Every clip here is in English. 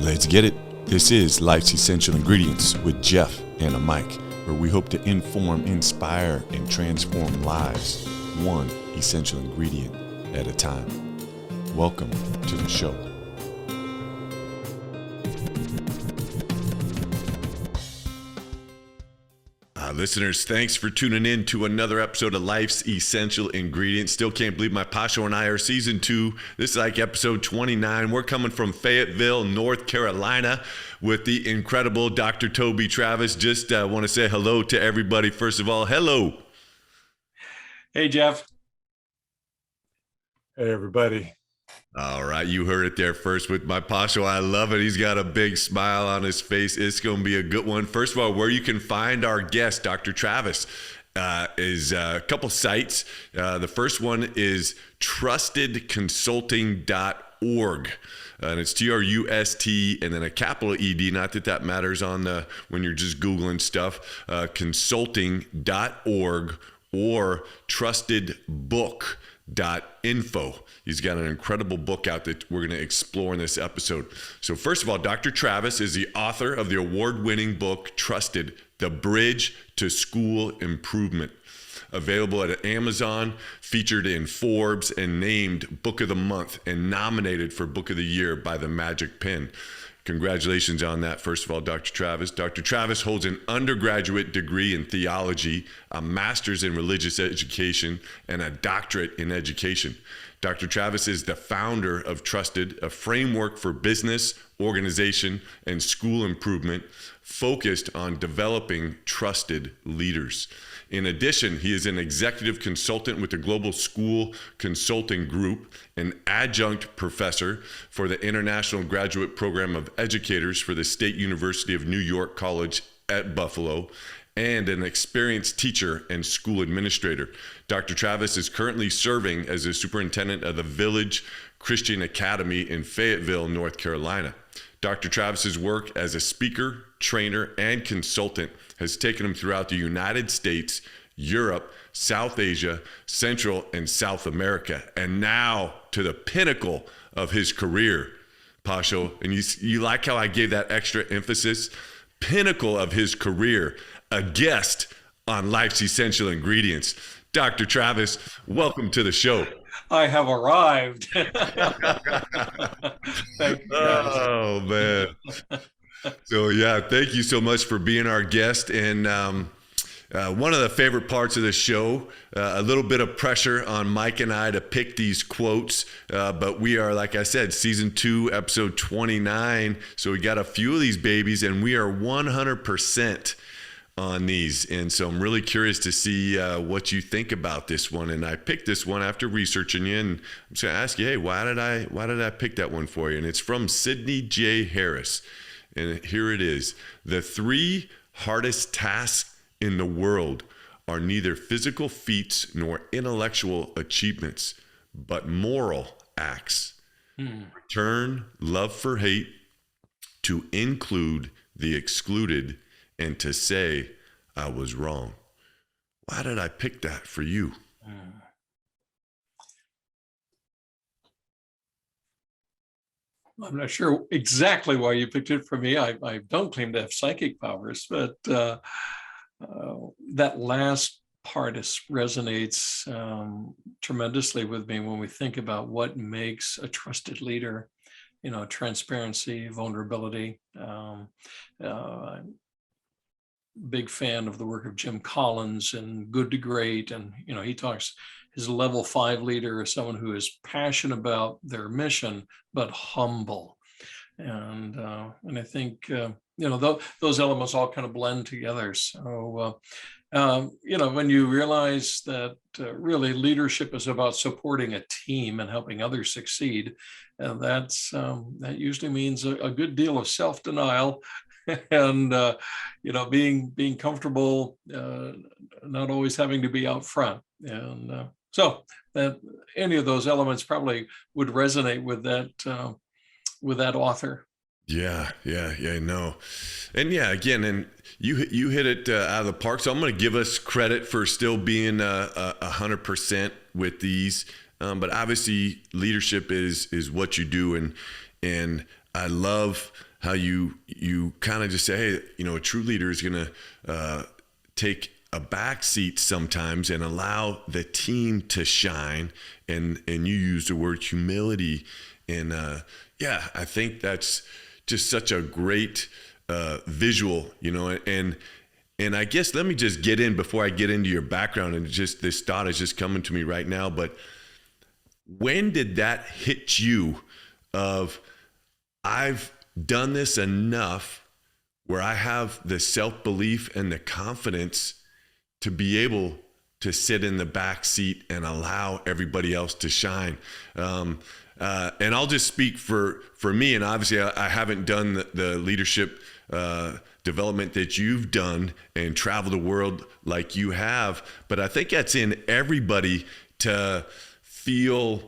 Let's get it. This is Life's Essential Ingredients with Jeff and a Mike, where we hope to inform, inspire, and transform lives, one essential ingredient at a time. Welcome to the show. Listeners, thanks for tuning in to another episode of Life's Essential Ingredients. Still can't believe my Pasho and I are season 2. This is like episode 29. We're coming from Fayetteville, North Carolina with the incredible Dr. Toby Travis. Just want to say hello to everybody. First of all, hello. Hey, Jeff. Hey, everybody. All right, you heard it there first with my Pasho. I love it. He's got a big smile on his face. It's going to be a good one. First of all, where you can find our guest, Dr. Travis, is a couple sites. The first one is trustedconsulting.org. And it's TRUST and then a capital ED, not that that matters on the when you're just Googling stuff, consulting.org or trustedbook.info. He's got an incredible book out that we're going to explore in this episode. So first of all, Dr. Travis is the author of the award-winning book, Trusted, The Bridge to School Improvement. Available at Amazon, featured in Forbes, and named Book of the Month, and nominated for Book of the Year by the Magic Pen. Congratulations on that, first of all, Dr. Travis. Dr. Travis holds an undergraduate degree in theology, a master's in religious education, and a doctorate in education. Dr. Travis is the founder of Trusted, a framework for business, organization, and school improvement focused on developing trusted leaders. In addition, he is an executive consultant with the Global School Consulting Group, an adjunct professor for the International Graduate Program of Educators for the State University of New York College at Buffalo, and an experienced teacher and school administrator. Dr. Travis is currently serving as the superintendent of the Village Christian Academy in Fayetteville, North Carolina. Dr. Travis's work as a speaker, trainer, and consultant has taken him throughout the United States, Europe, South Asia, Central, and South America, and now to the pinnacle of his career, Pasho. And you like how I gave that extra emphasis? Pinnacle of his career, a guest on Life's Essential Ingredients. Dr. Travis, welcome to the show. I have arrived. Thank you, guys. Oh, man. So, yeah, thank you so much for being our guest. And one of the favorite parts of the show, a little bit of pressure on Mike and I to pick these quotes. But we are, like I said, season 2, episode 29. So we got a few of these babies, and we are 100% on these. And so I'm really curious to see what you think about this one. And I picked this one after researching you, and I'm just going to ask you, hey, why did I pick that one for you? And it's from Sidney J. Harris. And here it is. The 3 hardest tasks in the world are neither physical feats nor intellectual achievements, but moral acts. Return love for hate, to include the excluded, and to say, I was wrong. Why did I pick that for you? I'm not sure exactly why you picked it for me. I don't claim to have psychic powers, but that last part resonates tremendously with me when we think about what makes a trusted leader. You know, transparency, vulnerability. Big fan of the work of Jim Collins and Good to Great. And, you know, he talks, his level 5 leader is someone who is passionate about their mission, but humble. And I think, you know, those elements all kind of blend together. So, you know, when you realize that really leadership is about supporting a team and helping others succeed, that usually means a good deal of self-denial and, you know, being comfortable, not always having to be out front. And so that any of those elements probably would resonate with that author. Yeah, no. And yeah, again, and you hit it out of the park. So I'm going to give us credit for still being 100% with these. But obviously leadership is what you do. And I love how you kind of just say, hey, you know, a true leader is going to take a back seat sometimes and allow the team to shine. And you use the word humility. And yeah, I think that's just such a great visual, you know, and I guess let me just get in before I get into your background, and just this thought is just coming to me right now. But when did that hit you of, I've done this enough where I have the self-belief and the confidence to be able to sit in the back seat and allow everybody else to shine? And I'll just speak for me, and obviously I haven't done the leadership development that you've done and traveled the world like you have, but I think that's in everybody to feel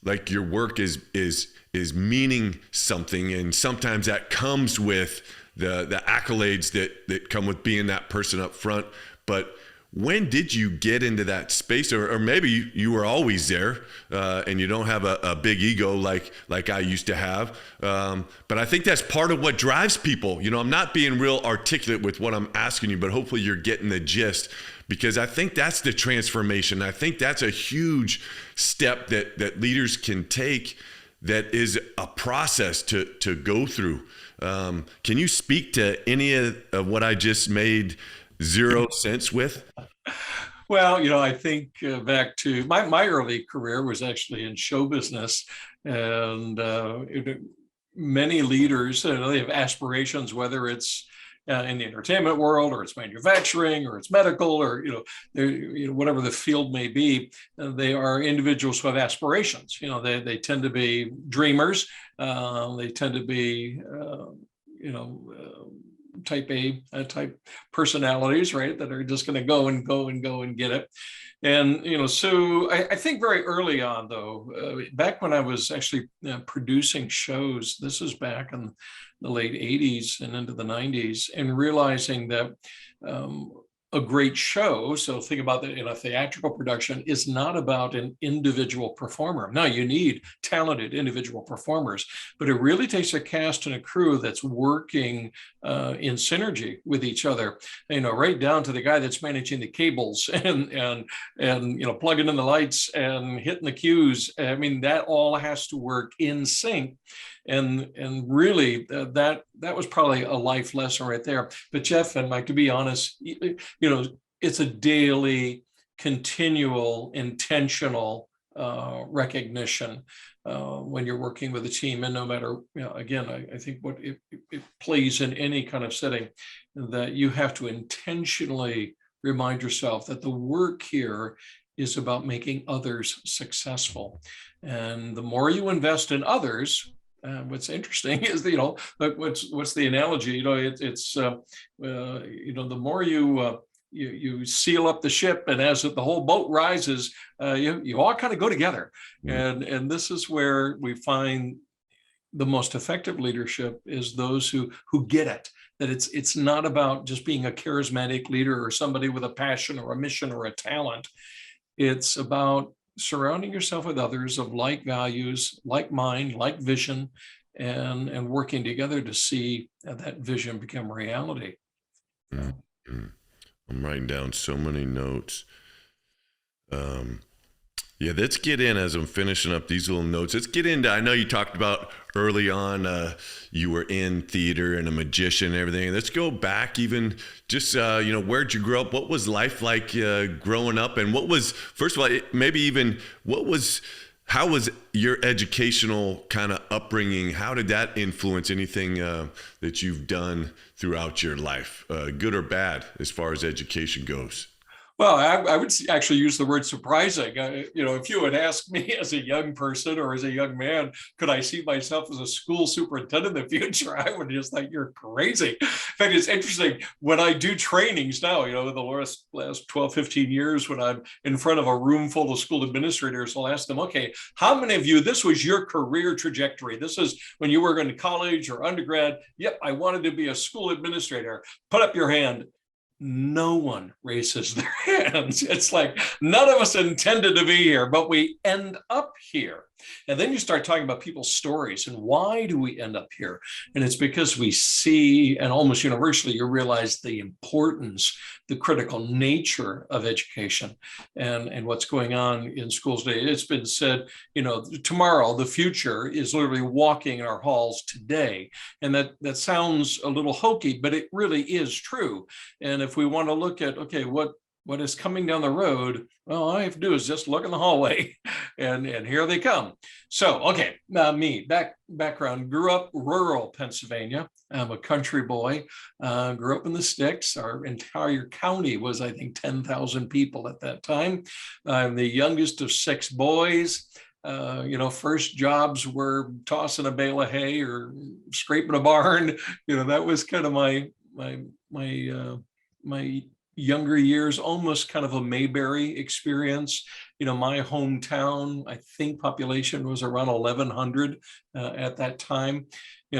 like your work is meaning something, and sometimes that comes with the accolades that come with being that person up front. But when did you get into that space, or maybe you were always there and you don't have a big ego like I used to have? But I think that's part of what drives people. You know, I'm not being real articulate with what I'm asking you, but hopefully you're getting the gist, because I think that's the transformation. I think that's a huge step that leaders can take, that is a process to go through. Can you speak to any of what I just made zero sense with? Well, you know, I think back to my early career was actually in show business, and many leaders, they have aspirations, whether it's in the entertainment world, or it's manufacturing, or it's medical, or whatever the field may be. They are individuals who have aspirations. You know, they tend to be dreamers. They tend to be type A type personalities, right? That are just going to go and get it. And, you know, so I think very early on, though, back when I was actually producing shows, this is back in the late 80s and into the 90s, and realizing that a great show, so think about that in a theatrical production, is not about an individual performer. Now, you need talented individual performers, but it really takes a cast and a crew that's working in synergy with each other, you know, right down to the guy that's managing the cables and you know, plugging in the lights and hitting the cues. I mean, that all has to work in sync. And really, that was probably a life lesson right there. But Jeff and Mike, to be honest, you know, it's a daily, continual, intentional recognition when you're working with a team. And no matter, you know, again, I think what it plays in any kind of setting, that you have to intentionally remind yourself that the work here is about making others successful. And the more you invest in others, what's interesting is that, you know, what's the analogy? You know, it's you know, the more you seal up the ship, and as the whole boat rises, you all kind of go together. And this is where we find the most effective leadership is those who get it, that it's not about just being a charismatic leader or somebody with a passion or a mission or a talent. It's about surrounding yourself with others of like values, like mind, like vision, and working together to see that vision become reality. Mm-hmm. I'm writing down so many notes. Yeah, let's get in, as I'm finishing up these little notes. Let's get into, I know you talked about early on, you were in theater and a magician and everything. Let's go back even just, you know, where'd you grow up? What was life like growing up? And what was, first of all, maybe even how was your educational kind of upbringing? How did that influence anything that you've done throughout your life, good or bad, as far as education goes? Well, I would actually use the word surprising. You know, if you had asked me as a young person or as a young man, could I see myself as a school superintendent in the future? I would just think you're crazy. In fact, it's interesting when I do trainings now, you know, the last 12, 15 years, when I'm in front of a room full of school administrators, I'll ask them, okay, how many of you, this was your career trajectory? This is when you were going to college or undergrad. Yep, I wanted to be a school administrator. Put up your hand. No one raises their hands. It's like none of us intended to be here, but we end up here. And then you start talking about people's stories and why do we end up here? And it's because we see, and almost universally, you realize the importance, the critical nature of education and what's going on in schools today. It's been said, tomorrow, the future is literally walking in our halls today. And that sounds a little hokey, but it really is true. And if we want to look at, okay, what is coming down the road, well, all I have to do is just look in the hallway and here they come. So, okay, me, background, grew up rural Pennsylvania. I'm a country boy, grew up in the sticks. Our entire county was, I think, 10,000 people at that time. I'm the youngest of 6 boys. First jobs were tossing a bale of hay or scraping a barn. That was kind of my younger years, almost kind of a Mayberry experience. My hometown, I think population was around 1,100 at that time.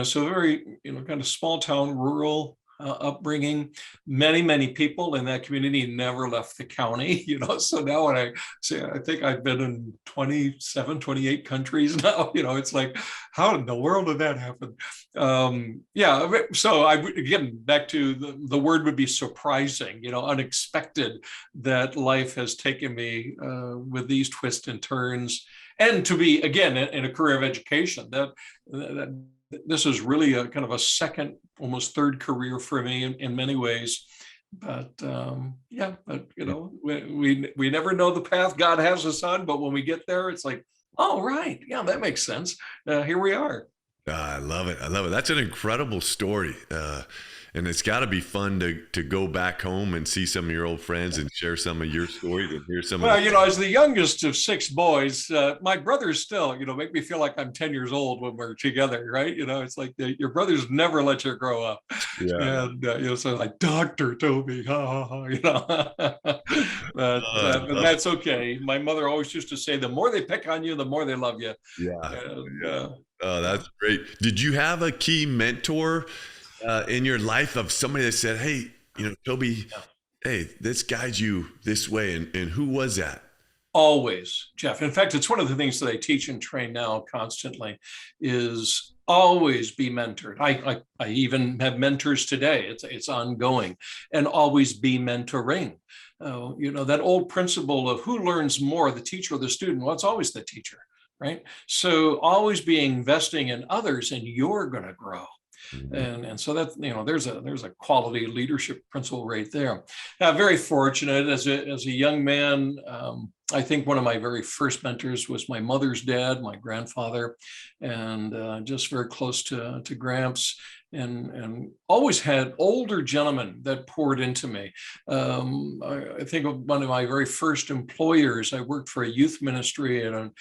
So very, kind of small town, rural upbringing. Many people in that community never left the county, so now when I say, I think I've been in 27, 28 countries now, it's like, how in the world did that happen? So again, back to the word would be surprising, unexpected that life has taken me with these twists and turns, and to be, again, in a career of education, that this is really a kind of a second, almost third career for me in many ways. But we never know the path God has us on. But when we get there, it's like, oh, right. Yeah, that makes sense. Here we are. I love it. That's an incredible story. And it's got to be fun to go back home and see some of your old friends and share some of your stories and hear some. Well, as the youngest of 6 boys, my brothers still, make me feel like I'm 10 years old when we're together, right? It's like your brothers never let you grow up. Yeah. And, so like, Dr. Toby, but that's okay. My mother always used to say, the more they pick on you, the more they love you. Yeah. And, oh, that's great. Did you have a key mentor in your life of somebody that said, hey, Toby, hey, this guides you this way? And who was that? Always, Jeff. In fact, it's one of the things that I teach and train now constantly is always be mentored. I even have mentors today. It's ongoing, and always be mentoring. That old principle of who learns more, the teacher or the student? Well, it's always the teacher, right? So always be investing in others, and you're going to grow. And so that, there's a quality leadership principle right there. Very fortunate as a young man. I think one of my very first mentors was my mother's dad, my grandfather, and just very close to Gramps, and always had older gentlemen that poured into me. I think of one of my very first employers. I worked for a youth ministry and a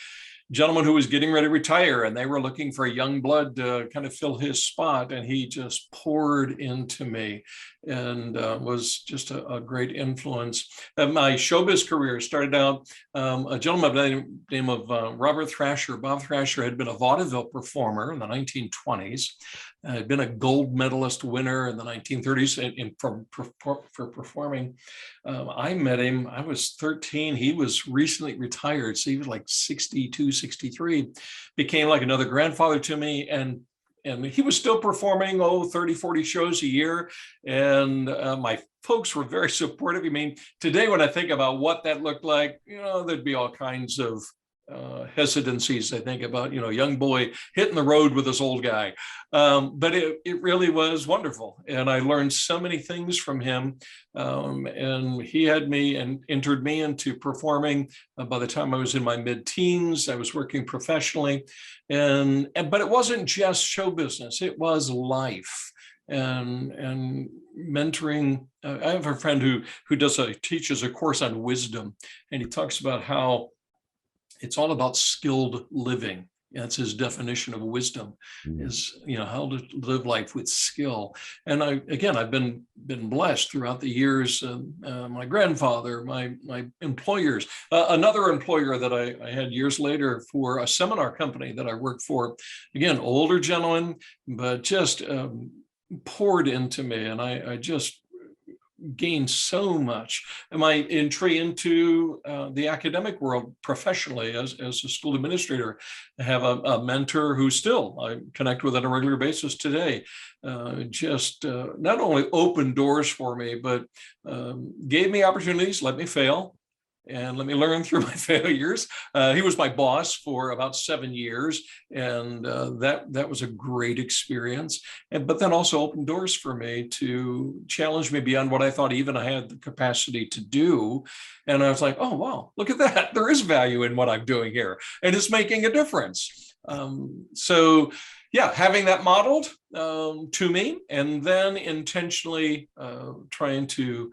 gentleman who was getting ready to retire, and they were looking for a young blood to kind of fill his spot, and he just poured into me and was just a great influence. My showbiz career started out, a gentleman by the name of Robert Thrasher. Bob Thrasher had been a vaudeville performer in the 1920s, had been a gold medalist winner in the 1930s for performing. I met him, I was 13. He was recently retired, so he was like 62, 63, became like another grandfather to me. And he was still performing, 30, 40 shows a year. And my folks were very supportive. I mean, today when I think about what that looked like, there'd be all kinds of hesitancies, I think, about, young boy hitting the road with this old guy. But it really was wonderful. And I learned so many things from him. And he had me and entered me into performing. By the time I was in my mid-teens, I was working professionally. But it wasn't just show business, it was life. And mentoring. I have a friend who teaches a course on wisdom, and he talks about how it's all about skilled living. That's his definition of wisdom, is how to live life with skill. And I've been blessed throughout the years. My grandfather, my employers, another employer that I had years later for a seminar company that I worked for. Again, older gentleman, but just poured into me, and I just gained so much. And my entry into the academic world professionally as a school administrator, I have a mentor who still I connect with on a regular basis today. Just not only opened doors for me, but gave me opportunities, let me fail, and let me learn through my failures. He was my boss for about 7 years, and that was a great experience. But then also opened doors for me to challenge me beyond what I thought even I had the capacity to do. And I was like, oh, wow, look at that. There is value in what I'm doing here, and it's making a difference. So yeah, having that modeled to me, and then intentionally trying to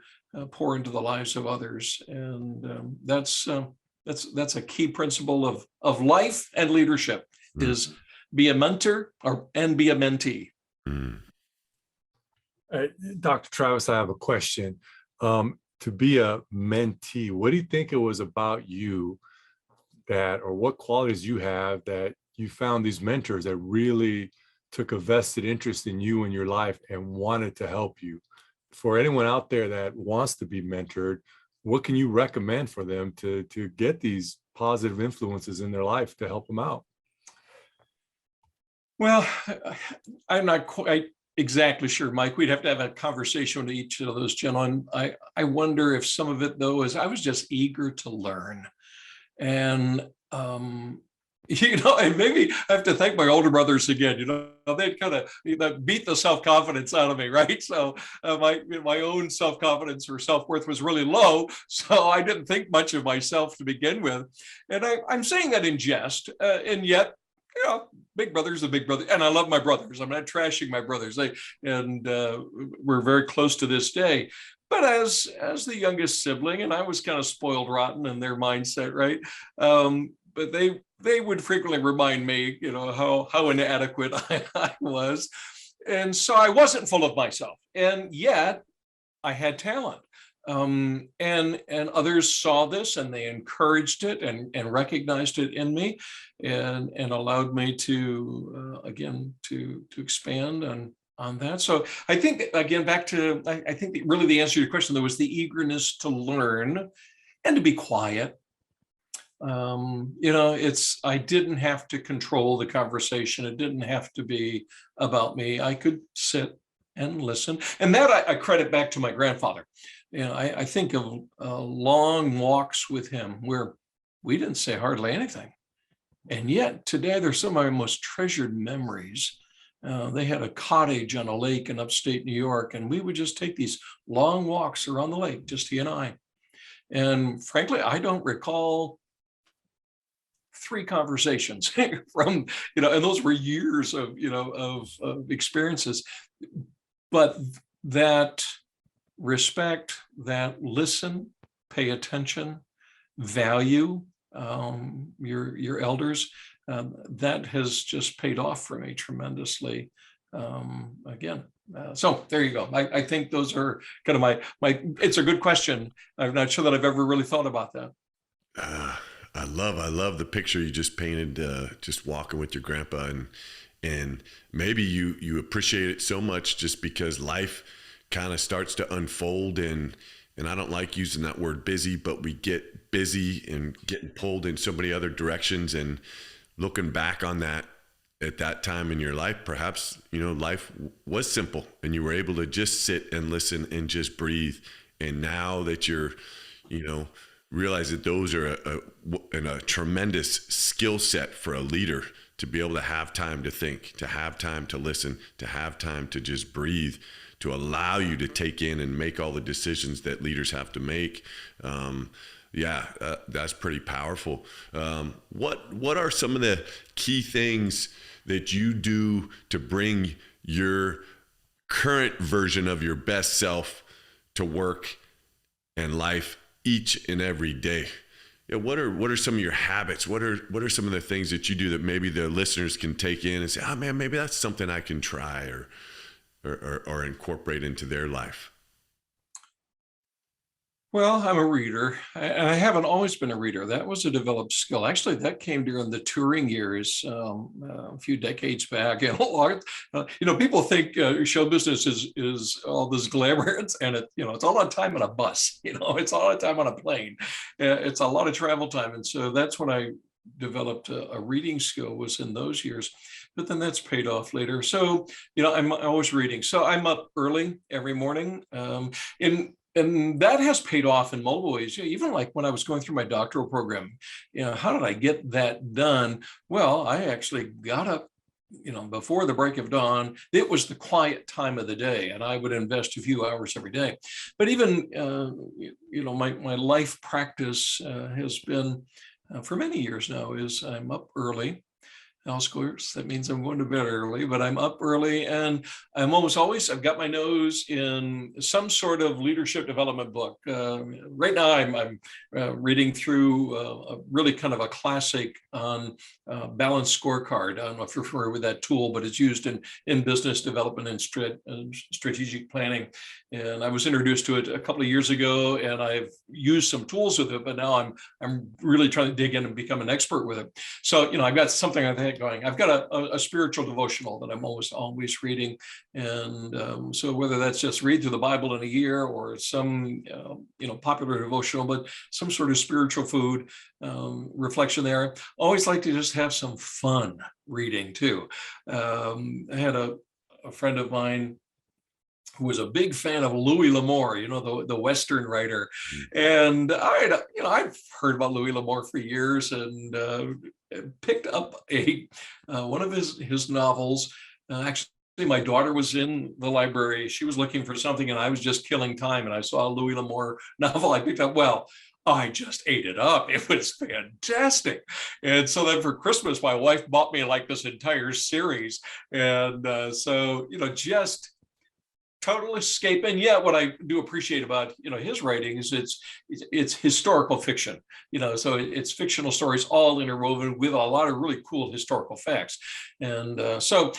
pour into the lives of others, and that's a key principle of life and leadership, is be a mentor and be a mentee. Dr. Travis, I have a question. To be a mentee, what do you think it was about you that, or what qualities you have that you found these mentors that really took a vested interest in you and your life and wanted to help you? For anyone out there that wants to be mentored, what can you recommend for them to get these positive influences in their life to help them out? Well, I'm not quite exactly sure, Mike. We'd have to have a conversation with each of those gentlemen. I wonder if some of it, though, is I was just eager to learn. And and maybe I have to thank my older brothers again. They'd kind of beat the self-confidence out of me, right? So my own self-confidence or self-worth was really low, so I didn't think much of myself to begin with. And I'm saying that in jest, and yet, big brother's a big brother, and I love my brothers. I'm not trashing my brothers. We're very close to this day. But as the youngest sibling, and I was kind of spoiled rotten in their mindset, right? But they would frequently remind me, how inadequate I was. And so I wasn't full of myself. And yet I had talent. And others saw this, and they encouraged it and recognized it in me, and allowed me to again to expand on that. So I think, again, back to, I think really the answer to your question, though, was the eagerness to learn and to be quiet. I didn't have to control the conversation. It didn't have to be about me. I could sit and listen. And that I credit back to my grandfather. I think of long walks with him where we didn't say hardly anything. And yet today, they're some of my most treasured memories. They had a cottage on a lake in upstate New York, and we would just take these long walks around the lake, just he and I. And frankly, I don't recall 3 conversations from, and those were years of experiences. But that respect, that listen, pay attention, value your elders, that has just paid off for me tremendously. Again, so there you go. I think those are kind of my. It's a good question. I'm not sure that I've ever really thought about that. I love the picture you just painted, just walking with your grandpa, and maybe you appreciate it so much just because life kind of starts to unfold, and I don't like using that word busy, but we get busy and getting pulled in so many other directions. And looking back on that at that time in your life, perhaps, life was simple and you were able to just sit and listen and just breathe. And now that you're, realize that those are a tremendous skill set for a leader, to be able to have time to think, to have time to listen, to have time to just breathe, to allow you to take in and make all the decisions that leaders have to make. That's pretty powerful. What are some of the key things that you do to bring your current version of your best self to work and life each and every day? What are some of your habits? What are some of the things that you do that maybe the listeners can take in and say, oh man, maybe that's something I can try or incorporate into their life? Well, I'm a reader, and I haven't always been a reader. That was a developed skill. Actually, that came during the touring years a few decades back. And people think show business is all this glamour, and it's a lot of time on a bus. It's a lot of time on a plane. It's a lot of travel time, and so that's when I developed a reading skill, was in those years. But then that's paid off later. So I'm always reading. So I'm up early every morning. And that has paid off in multiple ways. Even like when I was going through my doctoral program, how did I get that done? Well, I actually got up, before the break of dawn. It was the quiet time of the day, and I would invest a few hours every day. But even, my life practice has been for many years now is I'm up early. Of course, that means I'm going to bed early, but I'm up early, and I'm almost always, I've got my nose in some sort of leadership development book. Right now, I'm reading through really kind of a classic on balanced scorecard. I don't know if you're familiar with that tool, but it's used in business development and strategic planning. And I was introduced to it a couple of years ago, and I've used some tools with it, but now I'm really trying to dig in and become an expert with it. So, I've got something I think going. I've got a spiritual devotional that I'm always reading. And so whether that's just read through the Bible in a year, or some, popular devotional, but some sort of spiritual food, reflection there. Always like to just have some fun reading too. I had a friend of mine who was a big fan of Louis L'Amour, the Western writer. And I've heard about Louis L'Amour for years, and picked up one of his novels. Actually, my daughter was in the library. She was looking for something, and I was just killing time, and I saw a Louis L'Amour novel. I picked up. Well, I just ate it up. It was fantastic. And so then for Christmas, my wife bought me like this entire series. And so, just total escape. And yet what I do appreciate about his writing is it's historical fiction, so it's fictional stories all interwoven with a lot of really cool historical facts. And so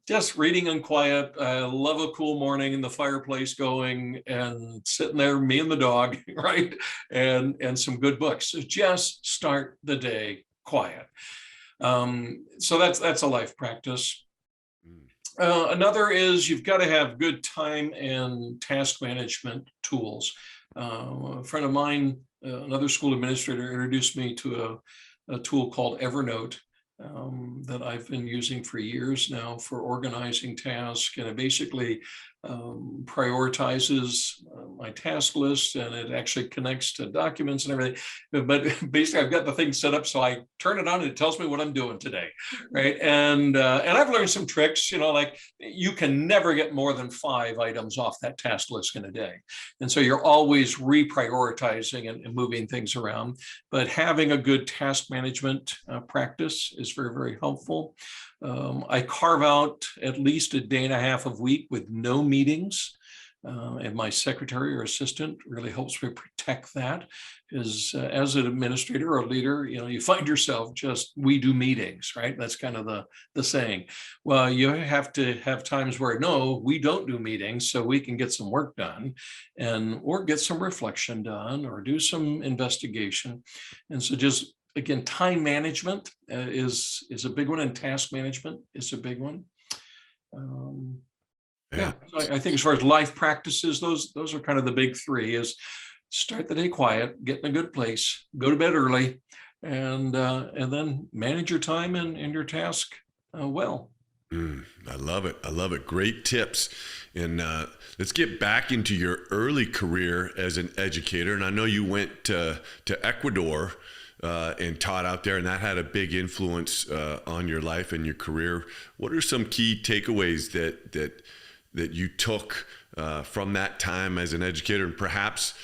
just reading and quiet. I love a cool morning in the fireplace going and sitting there, me and the dog, right? And some good books. So just start the day quiet. So that's a life practice. Another is you've got to have good time and task management tools. A friend of mine, another school administrator, introduced me to a tool called Evernote that I've been using for years now for organizing tasks. And it basically prioritizes my task list, and it actually connects to documents and everything. But basically, I've got the thing set up so I turn it on and it tells me what I'm doing today, right? And I've learned some tricks, like you can never get more than 5 items off that task list in a day. And so you're always reprioritizing and moving things around. But having a good task management practice is very, very helpful. I carve out at least a day and a half a week with no meetings. And my secretary or assistant really helps me protect that. Because as an administrator or a leader, you find yourself we do meetings, right? That's kind of the saying. Well, you have to have times where, no, we don't do meetings, so we can get some work done or get some reflection done or do some investigation. And so again, time management is a big one, and task management is a big one. So I think as far as life practices, those are kind of the big 3: is start the day quiet, get in a good place, go to bed early, and then manage your time and your task well. I love it. I love it. Great tips. And let's get back into your early career as an educator. And I know you went to Ecuador and taught out there, and that had a big influence on your life and your career. What are some key takeaways that you took from that time as an educator, and perhaps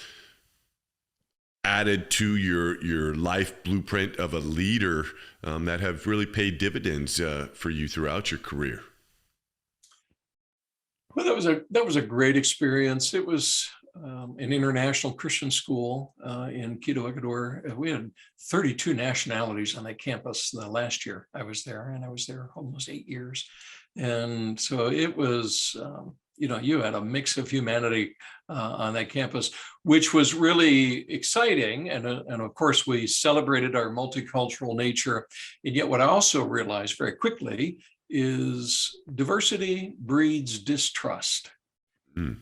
added to your life blueprint of a leader that have really paid dividends for you throughout your career? Well, that was a great experience. It was an international Christian school in Quito, Ecuador. We had 32 nationalities on that campus last year I was there, and I was there almost 8 years. And so it was you had a mix of humanity on that campus, which was really exciting. And of course, we celebrated our multicultural nature. And yet what I also realized very quickly is diversity breeds distrust. Mm.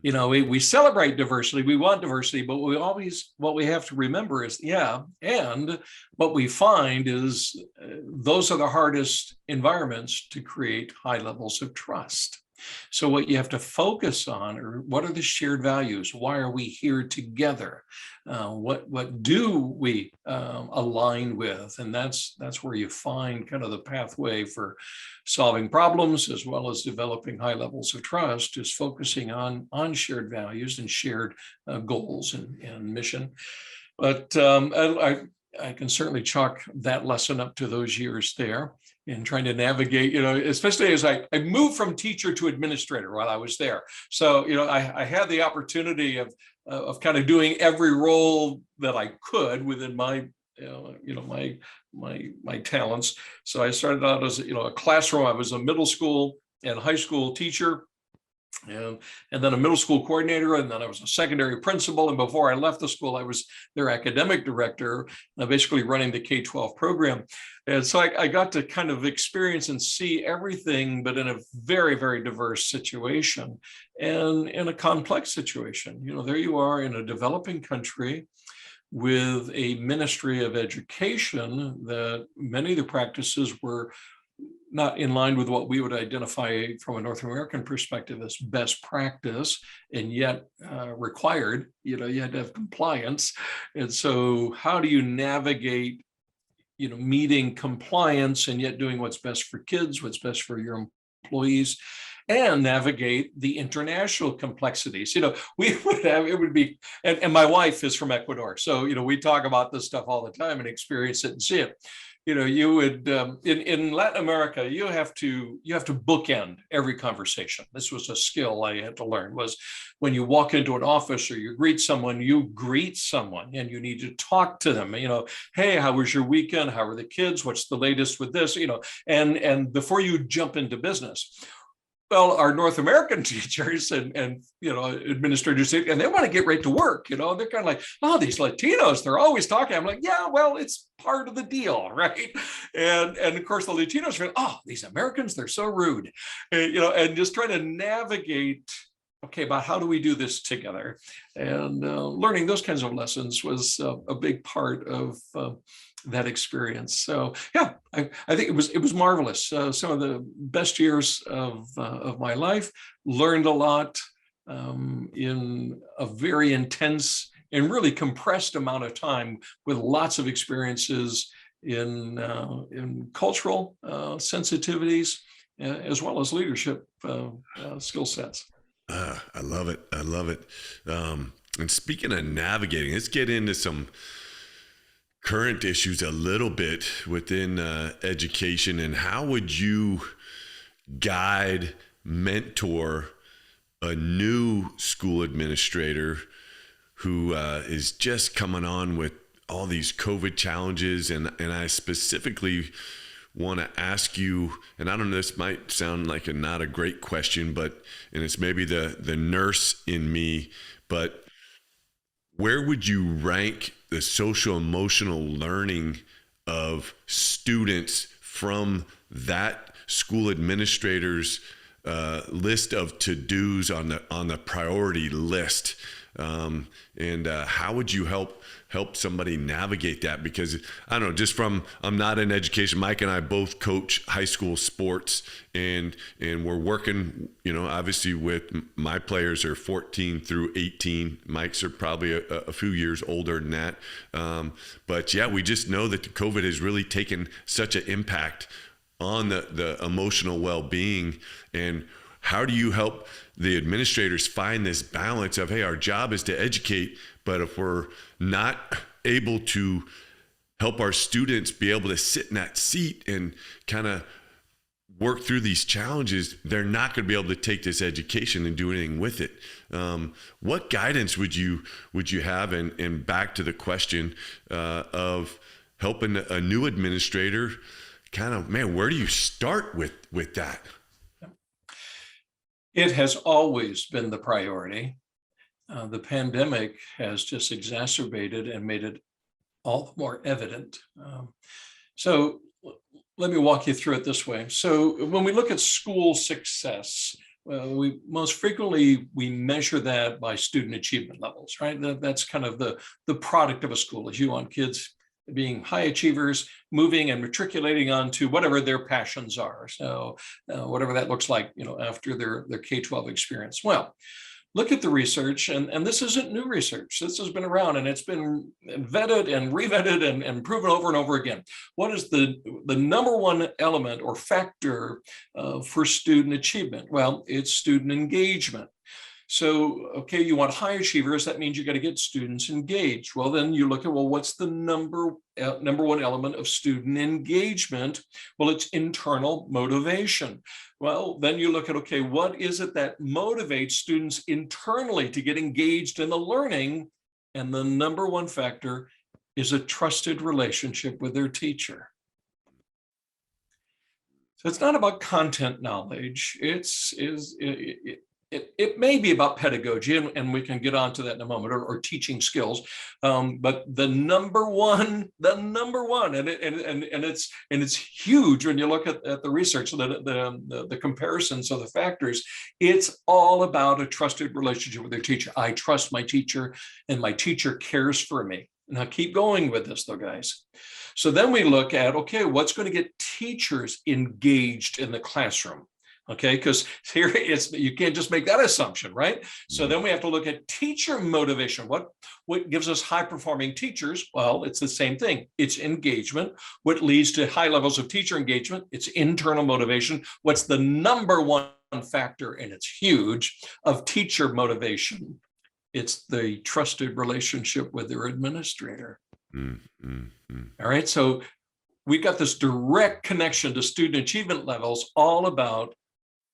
We celebrate diversity, we want diversity, but what we have to remember is, and what we find is those are the hardest environments to create high levels of trust. So what you have to focus on are what are the shared values? Why are we here together? What do we align with? And that's where you find kind of the pathway for solving problems as well as developing high levels of trust, is focusing on shared values and shared goals and mission. But I can certainly chalk that lesson up to those years there in trying to navigate, especially as I moved from teacher to administrator while I was there. So, I had the opportunity of kind of doing every role that I could within my my talents. So I started out as a classroom. I was a middle school and high school teacher, and then a middle school coordinator, and then I was a secondary principal. And before I left the school, I was their academic director, basically running the K-12 program. And so I got to kind of experience and see everything, but in a very, very diverse situation and in a complex situation. There you are in a developing country with a ministry of education that many of the practices were not in line with what we would identify from a North American perspective as best practice, and yet required. You had to have compliance. And so how do you navigate, meeting compliance and yet doing what's best for kids, what's best for your employees, and navigate the international complexities? We would have, it would be, and my wife is from Ecuador. So, we talk about this stuff all the time and experience it and see it. You would, in Latin America, you have to bookend every conversation. This was a skill I had to learn, was when you walk into an office or you greet someone and you need to talk to them. Hey, how was your weekend? How are the kids? What's the latest with this? And before you jump into business. Well, our North American teachers and administrators, and they want to get right to work. They're kind of like, oh, these Latinos, they're always talking. I'm like, yeah, well, it's part of the deal, right? And of course, the Latinos are, oh, these Americans, they're so rude, and just trying to navigate. Okay, about how do we do this together? And learning those kinds of lessons was a big part of that experience. So yeah, I think it was marvelous. Some of the best years of my life. Learned a lot in a very intense and really compressed amount of time, with lots of experiences in cultural sensitivities as well as leadership skill sets. I love it. I love it. And speaking of navigating, let's get into some current issues a little bit within education. And how would you guide, mentor a new school administrator who is just coming on with all these COVID challenges? And I specifically want to ask you, and I don't know, this might sound like not a great question, and it's maybe the nurse in me, but where would you rank the social emotional learning of students from that school administrator's list of to-dos on the priority list? And how would you help somebody navigate that? Because I don't know, I'm not in education. Mike and I both coach high school sports, and we're working, obviously with my players are 14 through 18. Mike's are probably a few years older than that. But yeah, we just know that the COVID has really taken such an impact on the emotional well-being. And how do you help the administrators find this balance of, hey, our job is to educate, but if we're not able to help our students be able to sit in that seat and kind of work through these challenges, they're not going to be able to take this education and do anything with it. What guidance would you have? And back to the question of helping a new administrator, kind of, man, where do you start with that? It has always been the priority. The pandemic has just exacerbated and made it all the more evident. So let me walk you through it this way. So when we look at school success, we most frequently we measure that by student achievement levels, right? That's kind of the product of a school. Is you want kids being high achievers, moving and matriculating onto whatever their passions are. So whatever that looks like, after their K-12 experience. Well, look at the research, and this isn't new research. This has been around, and it's been vetted and revetted and proven over and over again. What is the number one element or factor for student achievement? Well, it's student engagement. So, okay, you want high achievers, that means you got to get students engaged. Well, then you look at, well, what's the number one element of student engagement? Well, it's internal motivation. Well, then you look at, okay, what is it that motivates students internally to get engaged in the learning? And the number one factor is a trusted relationship with their teacher. So it's not about content knowledge. It may be about pedagogy, and we can get onto that in a moment, or teaching skills. But the number one, and it's huge when you look at the research, the comparisons of the factors. It's all about a trusted relationship with their teacher. I trust my teacher, and my teacher cares for me. Now keep going with this, though, guys. So then we look at, okay, what's going to get teachers engaged in the classroom? Okay, because here you can't just make that assumption, right? So then we have to look at teacher motivation. What gives us high-performing teachers? Well, it's the same thing. It's engagement. What leads to high levels of teacher engagement? It's internal motivation. What's the number one factor, and it's huge, of teacher motivation? It's the trusted relationship with their administrator. All right, so we've got this direct connection to student achievement levels, all about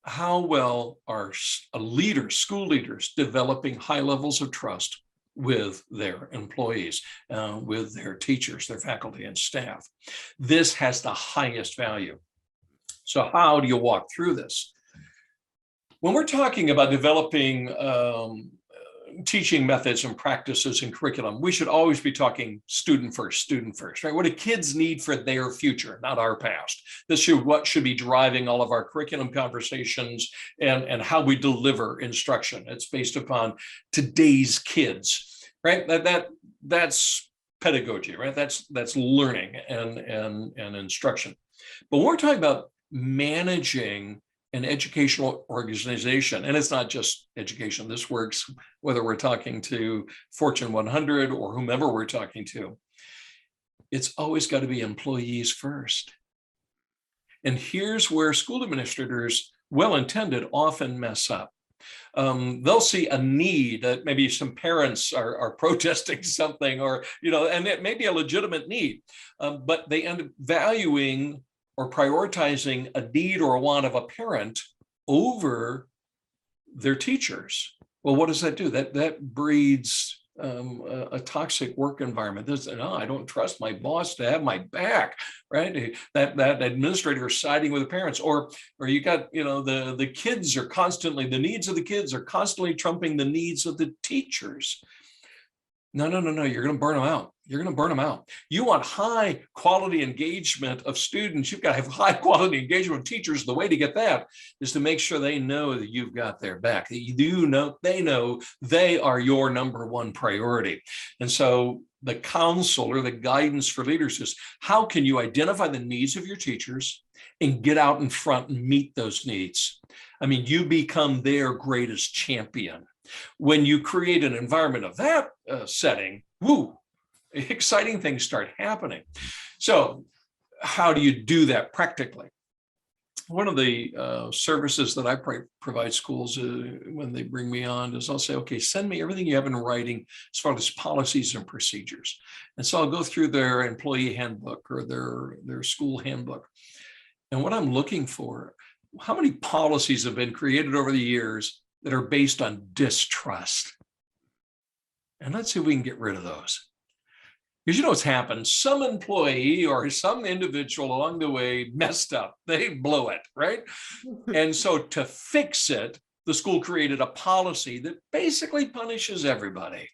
how well are school leaders developing high levels of trust with their employees, with their teachers, their faculty and staff. This has the highest value. So how do you walk through this? When we're talking about developing teaching methods and practices and curriculum, we should always be talking student first, right? What do kids need for their future, not our past? This is what should be driving all of our curriculum conversations and how we deliver instruction. It's based upon today's kids, right? That's pedagogy, right? That's learning and instruction. But when we're talking about managing an educational organization, and it's not just education, this works whether we're talking to Fortune 100 or whomever we're talking to, it's always got to be employees first. And here's where school administrators, well-intended, often mess up. They'll see a need that maybe some parents are protesting something, or, and it may be a legitimate need, but they end up valuing or prioritizing a need or a want of a parent over their teachers. Well, what does that do? That breeds a toxic work environment. I don't trust my boss to have my back, right? That administrator is siding with the parents, or you got, the kids are constantly, the needs of the kids are constantly trumping the needs of the teachers. No, you're going to burn them out. You're going to burn them out. You want high quality engagement of students. You've got to have high quality engagement of teachers. The way to get that is to make sure they know that you've got their back, that they know they are your number one priority. And so the counsel or the guidance for leaders is, how can you identify the needs of your teachers and get out in front and meet those needs? I mean, you become their greatest champion. When you create an environment of that setting, exciting things start happening. So how do you do that practically? One of the services that I provide schools when they bring me on is I'll say, okay, send me everything you have in writing as far as policies and procedures. And so I'll go through their employee handbook or their school handbook. And what I'm looking for, how many policies have been created over the years that are based on distrust? And let's see if we can get rid of those. Because what's happened, some employee or some individual along the way messed up. They blew it, right? And so to fix it, the school created a policy that basically punishes everybody.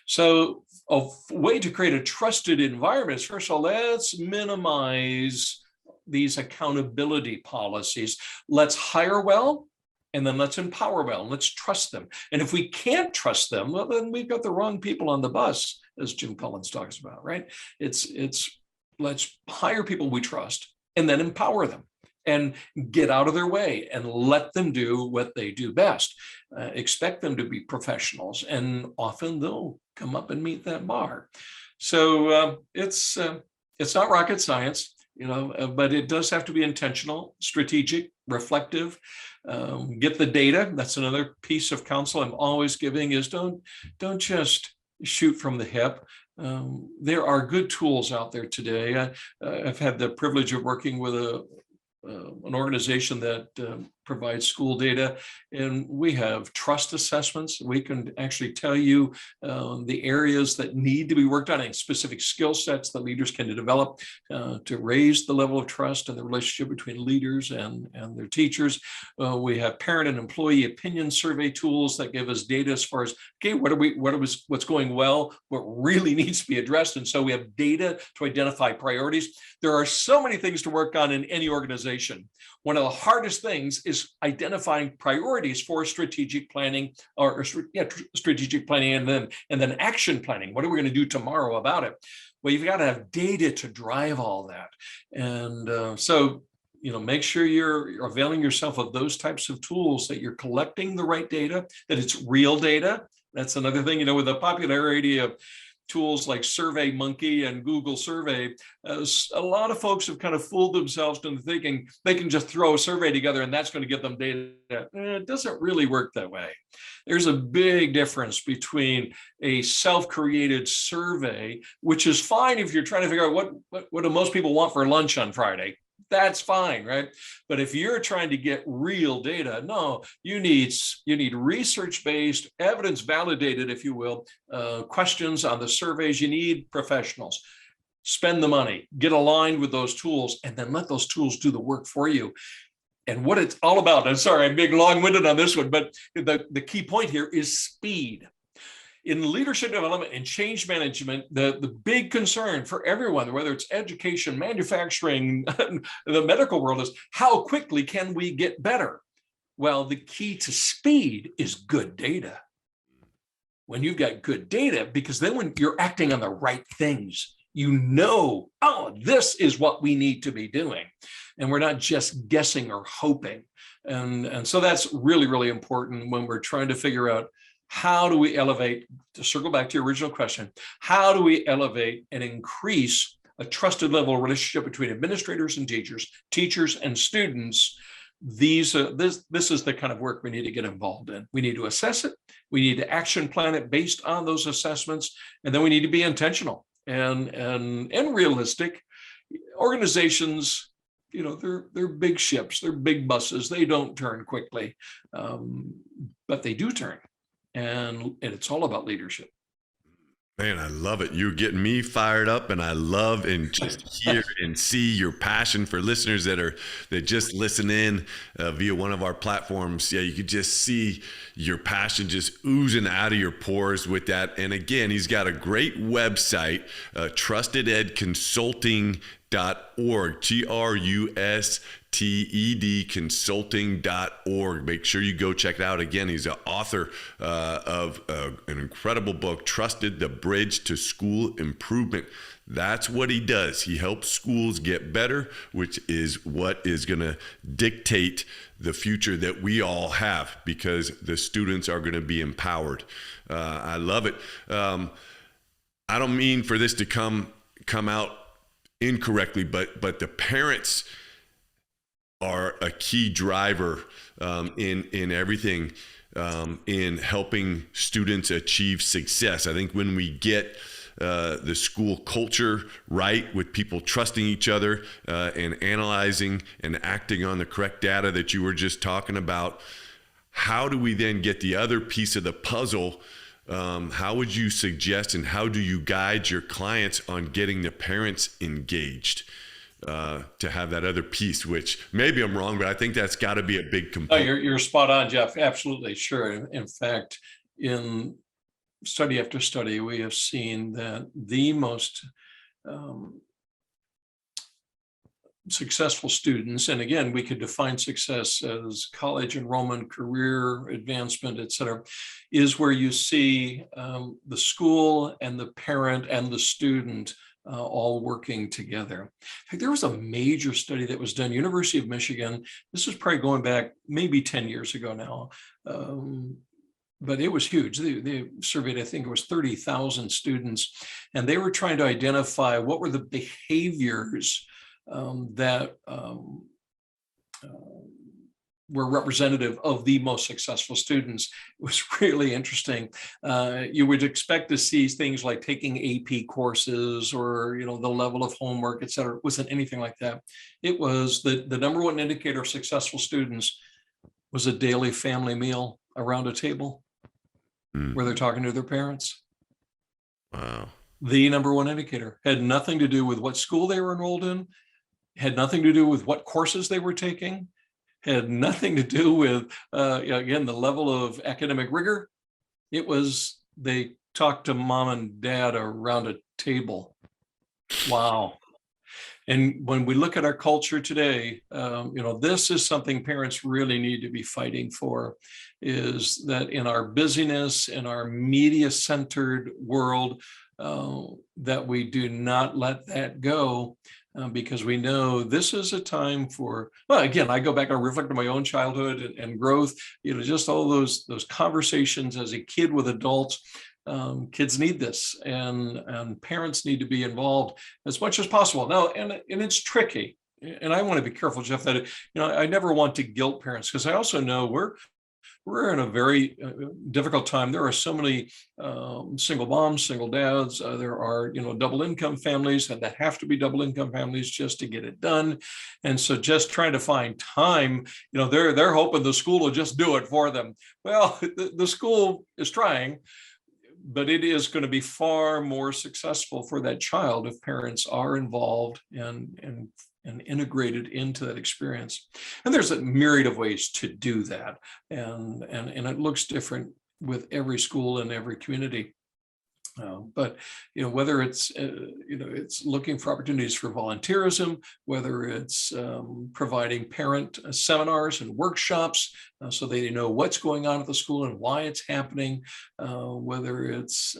So a way to create a trusted environment is, first of all, let's minimize these accountability policies. Let's hire well, and then let's empower well, and let's trust them. And if we can't trust them, well, then we've got the wrong people on the bus, as Jim Collins talks about, right? It's let's hire people we trust and then empower them and get out of their way and let them do what they do best. Expect them to be professionals, and often they'll come up and meet that bar. So it's not rocket science, but it does have to be intentional, strategic, reflective. Get the data. That's another piece of counsel I'm always giving is don't just shoot from the hip. There are good tools out there today. I've had the privilege of working with an organization that provides school data, and we have trust assessments. We can actually tell you the areas that need to be worked on and specific skill sets that leaders can develop to raise the level of trust and the relationship between leaders and their teachers. We have parent and employee opinion survey tools that give us data as far as, okay, what's going well, what really needs to be addressed. And so we have data to identify priorities. There are so many things to work on in any organization. One of the hardest things is identifying priorities for strategic planning strategic planning and then action planning. What are we going to do tomorrow about it? Well, you've got to have data to drive all that. And so make sure you're availing yourself of those types of tools, that you're collecting the right data, that it's real data. That's another thing, with the popularity of tools like SurveyMonkey and Google Survey, a lot of folks have kind of fooled themselves into thinking they can just throw a survey together and that's going to get them data. It doesn't really work that way. There's a big difference between a self-created survey, which is fine if you're trying to figure out what do most people want for lunch on Friday. That's fine, right? But if you're trying to get real data, no, you need research-based, evidence-validated, if you will, questions on the surveys. You need professionals. Spend the money, get aligned with those tools, and then let those tools do the work for you. And what it's all about, I'm sorry, I'm being long-winded on this one, but the key point here is speed. In leadership development and change management, the big concern for everyone, whether it's education, manufacturing, the medical world, is how quickly can we get better? Well, the key to speed is good data. When you've got good data, because then when you're acting on the right things, oh, this is what we need to be doing. And we're not just guessing or hoping. And so that's really, really important when we're trying to figure out, how do we elevate, to circle back to your original question, how do we elevate and increase a trusted level of relationship between administrators and teachers and students? This is the kind of work we need to get involved in. We need to assess it. We need to action plan it based on those assessments. And then we need to be intentional and realistic. Organizations, they're big ships, they're big buses. They don't turn quickly, but they do turn. And it's all about leadership. Man, I love it. You're getting me fired up, and I love and just hear and see your passion for listeners that just listen in via one of our platforms. Yeah, you could just see your passion just oozing out of your pores with that. And again, he's got a great website, trustededconsulting.org, TRUSTED consulting.org. Make sure you go check it out. Again, he's the author of an incredible book, Trusted: The Bridge to School Improvement. That's what he does. He helps schools get better, which is what is going to dictate the future that we all have, because the students are going to be empowered. I love it. I don't mean for this to come out incorrectly, but the parents are a key driver in everything, in helping students achieve success. I think when we get the school culture right, with people trusting each other and analyzing and acting on the correct data that you were just talking about, how do we then get the other piece of the puzzle? How would you suggest, and how do you guide your clients on getting the parents engaged? to have that other piece, which maybe I'm wrong, but I think that's got to be a big Oh, component. you're spot on, Jeff. Absolutely, sure. In fact, in study after study, we have seen that the most successful students, and again, we could define success as college enrollment, career advancement, et cetera, is where you see the school and the parent and the student all working together. In fact, there was a major study that was done, University of Michigan. This was probably going back maybe 10 years ago now. But it was huge. They surveyed, I think it was 30,000 students, and they were trying to identify what were the behaviors that were representative of the most successful students. It was really interesting. You would expect to see things like taking AP courses or, you know, the level of homework, et cetera. It wasn't anything like that. It was the number one indicator of successful students was a daily family meal around a table where they're talking to their parents. Wow. The number one indicator. Had nothing to do with what school they were enrolled in, had nothing to do with what courses they were taking, had nothing to do with, again, the level of academic rigor. It was, they talked to mom and dad around a table. Wow. And when we look at our culture today, this is something parents really need to be fighting for, is that in our busyness, in our media-centered world, that we do not let that go, because we know this is a time for, well, again, I go back and reflect on my own childhood and growth, just all those conversations as a kid with adults. Kids need this, and parents need to be involved as much as possible. Now, and it's tricky, and I want to be careful, Jeff, that I never want to guilt parents, because I also know we're in a very difficult time. There are so many single moms, single dads. There are double income families, and that have to be double income families just to get it done. And so, just trying to find time. They're hoping the school will just do it for them. Well, the school is trying, but it is going to be far more successful for that child if parents are involved and integrated into that experience. And there's a myriad of ways to do that. And it looks different with every school and every community. But whether it's it's looking for opportunities for volunteerism, whether it's providing parent seminars and workshops so they know what's going on at the school and why it's happening, whether it's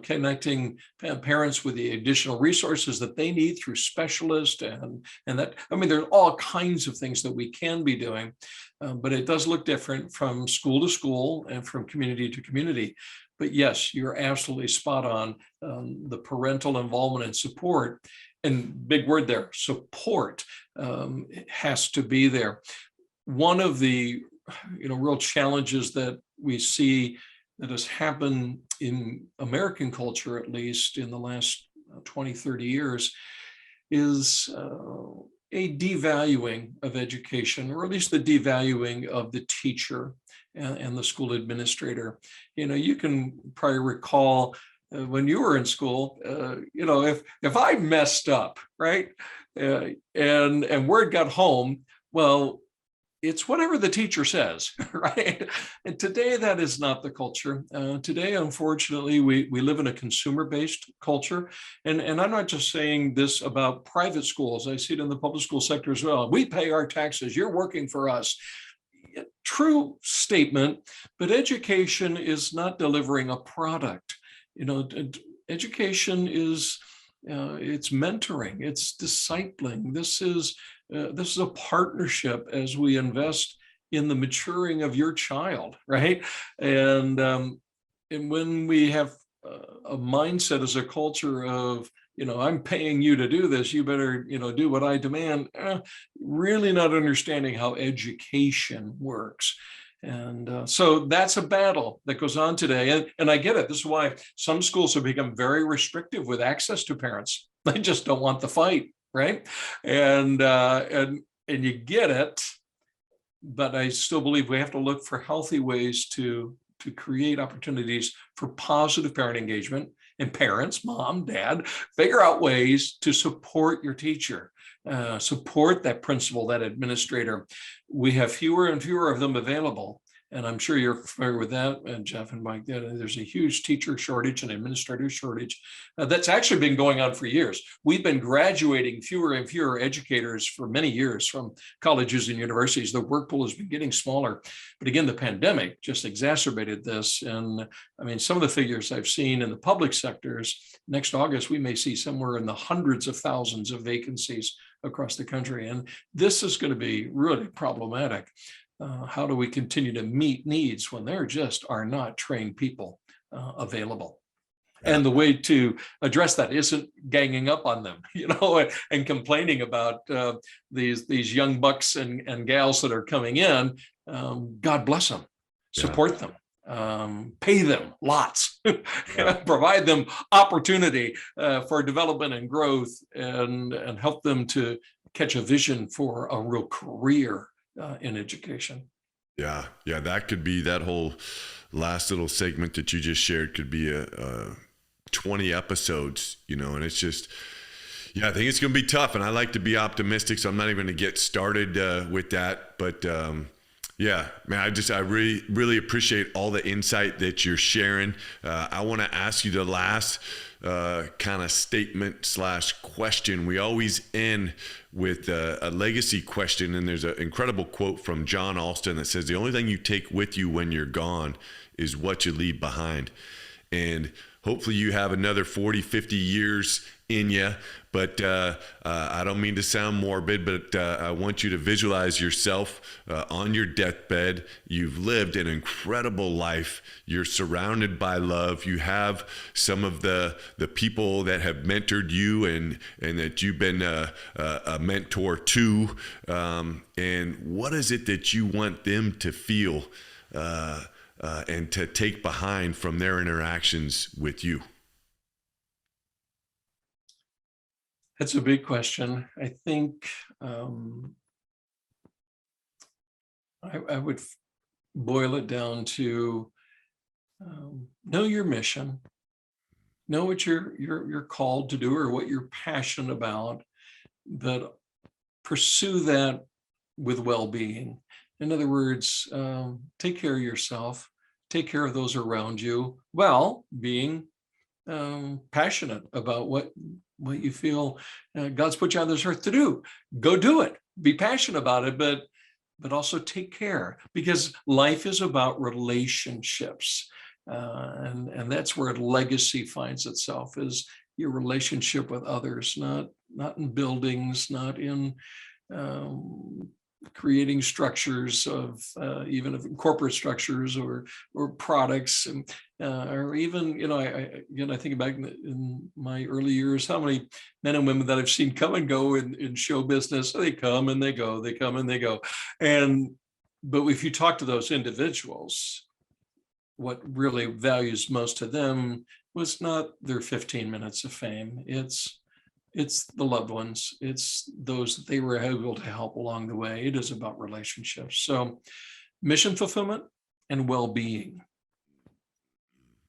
connecting parents with the additional resources that they need through specialists, and that, there's all kinds of things that we can be doing, but it does look different from school to school and from community to community. But yes, you're absolutely spot on. The parental involvement and support, and big word there, support, has to be there. One of the real challenges that we see that has happened in American culture, at least in the last 20, 30 years, is a devaluing of education, or at least the devaluing of the teacher and the school administrator. You can probably recall when you were in school, if I messed up, right, and word got home, well, it's whatever the teacher says, right? And today, that is not the culture. Today, unfortunately, we live in a consumer-based culture. And I'm not just saying this about private schools. I see it in the public school sector as well. We pay our taxes. You're working for us. True statement, but education is not delivering a product. Education is it's mentoring, it's discipling. This is a partnership as we invest in the maturing of your child, right? And when we have a mindset as a culture of I'm paying you to do this, you better do what I demand, really not understanding how education works. And so that's a battle that goes on today. And I get it. This is why some schools have become very restrictive with access to parents. They just don't want the fight, right? And you get it, but I still believe we have to look for healthy ways to create opportunities for positive parent engagement, and parents, mom, dad, figure out ways to support your teacher. support that principal, that administrator. We have fewer and fewer of them available. And I'm sure you're familiar with that, Jeff and Mike. There's a huge teacher shortage and administrator shortage that's actually been going on for years. We've been graduating fewer and fewer educators for many years from colleges and universities. The work pool has been getting smaller. But again, the pandemic just exacerbated this. And I mean, some of the figures I've seen in the public sectors, next August, we may see somewhere in the hundreds of thousands of vacancies across the country. And this is going to be really problematic. How do we continue to meet needs when there just are not trained people available? And the way to address that isn't ganging up on them, and complaining about these young bucks and gals that are coming in. God bless them, support them, pay them lots, provide them opportunity for development and growth, and help them to catch a vision for a real career in education. Yeah, that could be, that whole last little segment that you just shared could be a 20 episodes, and it's just, I think it's going to be tough, and I like to be optimistic, so I'm not even going to get started with that. But man, I really appreciate all the insight that you're sharing. I want to ask you the last kind of statement / question. We always end with a legacy question, and there's an incredible quote from John Alston that says, the only thing you take with you when you're gone is what you leave behind. And hopefully you have another 40, 50 years in you, but I don't mean to sound morbid, but I want you to visualize yourself on your deathbed. You've lived an incredible life. You're surrounded by love. You have some of the people that have mentored you and that you've been a mentor to. And what is it that you want them to feel and to take behind from their interactions with you? That's a big question. I think I would boil it down to know your mission, know what you're called to do or what you're passionate about, but pursue that with well-being. In other words, take care of yourself, take care of those around you, while being passionate about what you feel God's put you on this earth to do. Go do it. Be passionate about it, but also take care, because life is about relationships, and that's where legacy finds itself, is your relationship with others, not in buildings, not in creating structures of even of corporate structures or products, and or even I think back in my early years, how many men and women that I've seen come and go in show business. They come and they go, they come and they go, but if you talk to those individuals, what really values most to them was not their 15 minutes of fame. It's the loved ones. It's those that they were able to help along the way. It is about relationships. So mission fulfillment and well-being.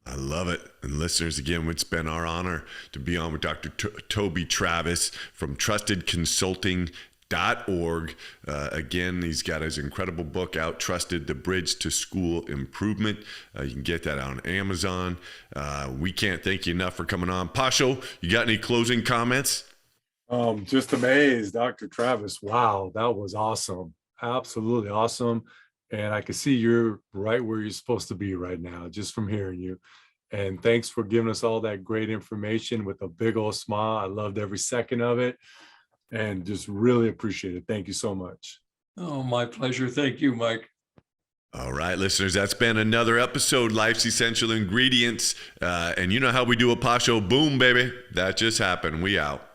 I love it. And listeners, again, it's been our honor to be on with Dr. Toby Travis from trustedconsulting.org. Again, he's got his incredible book out, Trusted, The Bridge to School Improvement. You can get that on Amazon. We can't thank you enough for coming on. Pasho, you got any closing comments? Just amazed, Dr. Travis. Wow, that was awesome. Absolutely awesome. And I can see you're right where you're supposed to be right now, just from hearing you. And thanks for giving us all that great information with a big old smile. I loved every second of it and just really appreciate it. Thank you so much. Oh, my pleasure. Thank you, Mike. All right, listeners, that's been another episode, Life's Essential Ingredients. And you know how we do a Pasho. Boom, baby. That just happened. We out.